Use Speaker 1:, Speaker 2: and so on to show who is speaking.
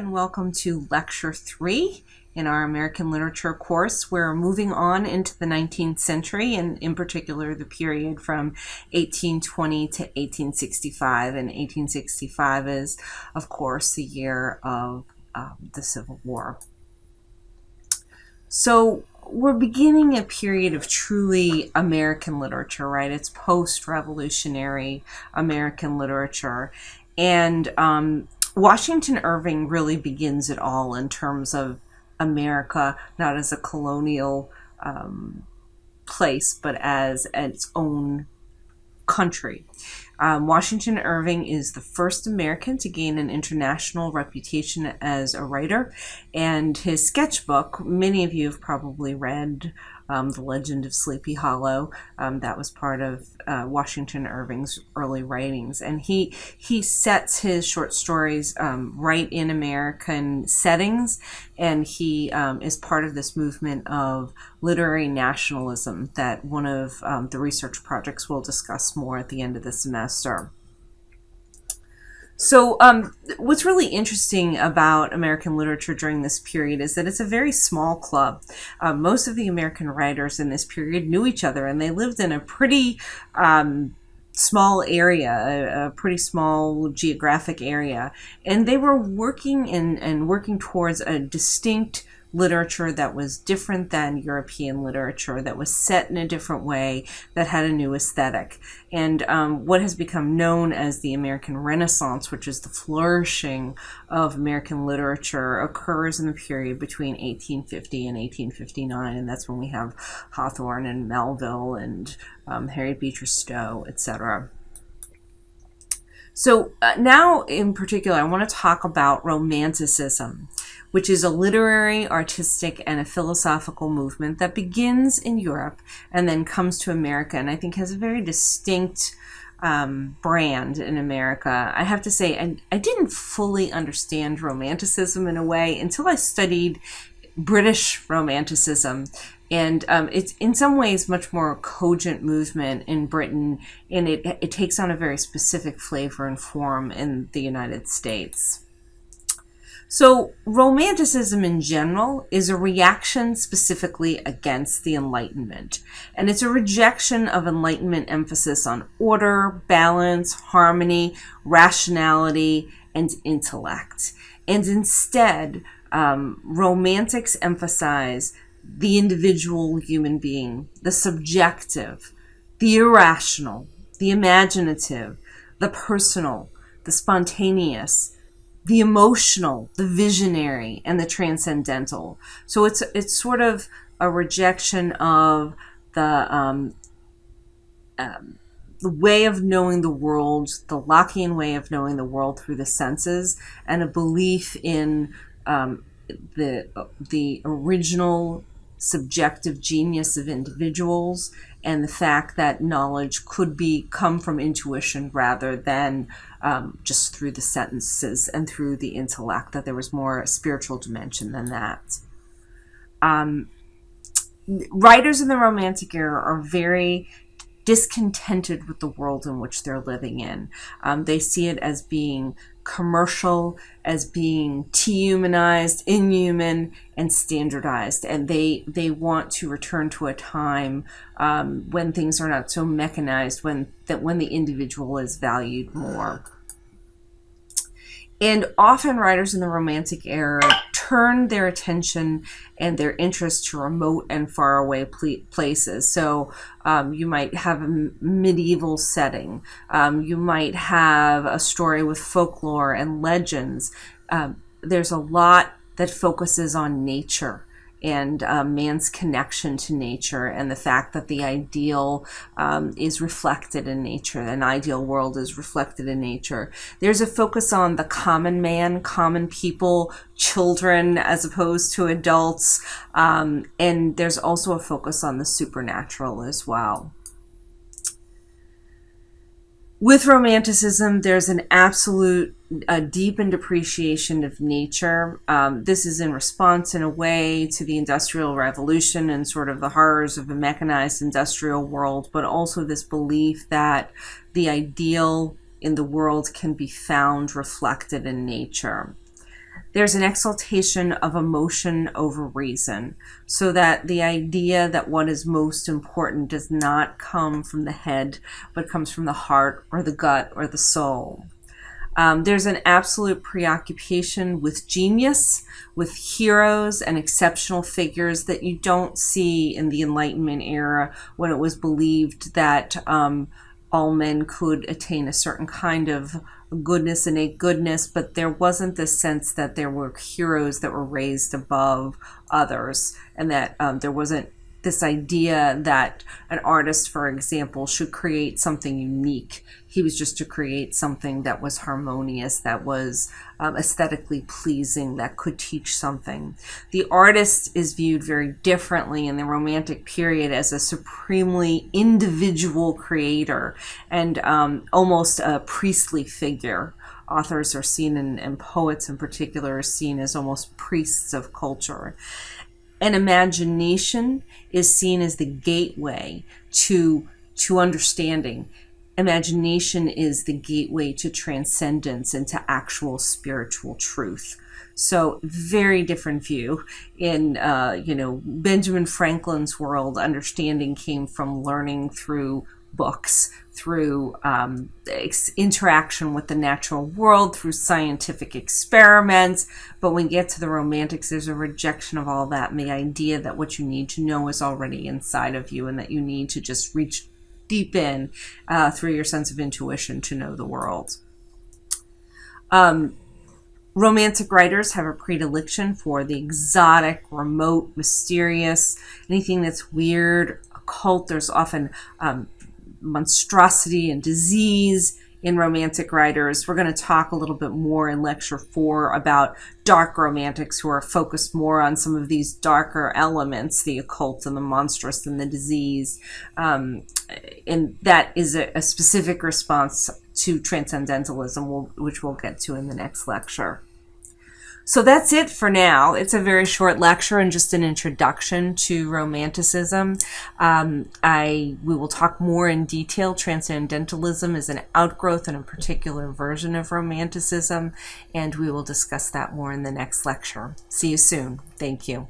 Speaker 1: and welcome to Lecture 3 in our American Literature course. We're moving on into the 19th century, and in particular the period from 1820 to 1865. And 1865 is, of course, the year of the Civil War. So we're beginning a period of truly American literature, right? It's post-revolutionary American literature. And Washington Irving really begins it all in terms of America, not as a colonial place, but as its own country. Washington Irving is the first American to gain an international reputation as a writer, and his sketchbook, many of you have probably read The Legend of Sleepy Hollow. That was part of Washington Irving's early writings, and he sets his short stories right in American settings, and he is part of this movement of literary nationalism that one of the research projects we'll discuss more at the end of the semester. So what's really interesting about American literature during this period is that it's a very small club. Most of the American writers in this period knew each other, and they lived in a pretty small area, a pretty small geographic area, and they were working and working towards a distinct literature that was different than European literature, that was set in a different way, that had a new aesthetic. And what has become known as the American Renaissance, which is the flourishing of American literature, occurs in the period between 1850 and 1859, and that's when we have Hawthorne and Melville and Harriet Beecher Stowe, etc. So now in particular, I want to talk about Romanticism, which is a literary, artistic, and a philosophical movement that begins in Europe and then comes to America, and I think has a very distinct brand in America. I have to say, I didn't fully understand Romanticism in a way until I studied British Romanticism. And it's in some ways much more cogent movement in Britain, and it takes on a very specific flavor and form in the United States. So Romanticism in general is a reaction specifically against the Enlightenment, and it's a rejection of Enlightenment emphasis on order, balance, harmony, rationality, and intellect. And instead, Romantics emphasize the individual human being, the subjective, the irrational, the imaginative, the personal, the spontaneous, the emotional, the visionary, and the transcendental. So it's sort of a rejection of the way of knowing the world, the Lockean way of knowing the world through the senses, and a belief in the original subjective genius of individuals, and the fact that knowledge could come from intuition rather than just through the sentences and through the intellect, that there was more spiritual dimension than that. Writers in the Romantic era are very discontented with the world in which they're living in. They see it as being commercial, as being dehumanized, inhuman, and standardized, and they want to return to a time when things are not so mechanized, when the individual is valued more. And often writers in the Romantic era turn their attention and their interest to remote and faraway places. So you might have a medieval setting. You might have a story with folklore and legends. There's a lot that focuses on nature and man's connection to nature, and the fact that the ideal is reflected in nature, an ideal world is reflected in nature. There's a focus on the common man, common people, children as opposed to adults, and there's also a focus on the supernatural as well. With Romanticism, there's an absolute deepened appreciation of nature. This is in response, in a way, to the Industrial Revolution and sort of the horrors of a mechanized industrial world, but also this belief that the ideal in the world can be found reflected in nature. There's an exaltation of emotion over reason, so that the idea that what is most important does not come from the head, but comes from the heart or the gut or the soul. There's an absolute preoccupation with genius, with heroes and exceptional figures that you don't see in the Enlightenment era, when it was believed that all men could attain a certain kind of goodness, innate goodness, but there wasn't this sense that there were heroes that were raised above others, and that there wasn't this idea that an artist, for example, should create something unique. He was just to create something that was harmonious, that was aesthetically pleasing, that could teach something. The artist is viewed very differently in the Romantic period as a supremely individual creator and almost a priestly figure. Authors are seen, and poets in particular, are seen as almost priests of culture. And imagination is seen as the gateway to understanding. Imagination is the gateway to transcendence and to actual spiritual truth. So very different view. In Benjamin Franklin's world, understanding came from learning through books, through interaction with the natural world, through scientific experiments. But when you get to the Romantics, there's a rejection of all that, and the idea that what you need to know is already inside of you, and that you need to just reach deep in through your sense of intuition to know the world. Romantic writers have a predilection for the exotic, remote, mysterious, anything that's weird, occult. There's often monstrosity and disease in Romantic writers. We're going to talk a little bit more in Lecture 4 about dark Romantics, who are focused more on some of these darker elements, the occult and the monstrous and the disease. And that is a specific response to Transcendentalism, which we'll get to in the next lecture. So that's it for now. It's a very short lecture and just an introduction to Romanticism. We will talk more in detail. Transcendentalism is an outgrowth and a particular version of Romanticism, and we will discuss that more in the next lecture. See you soon. Thank you.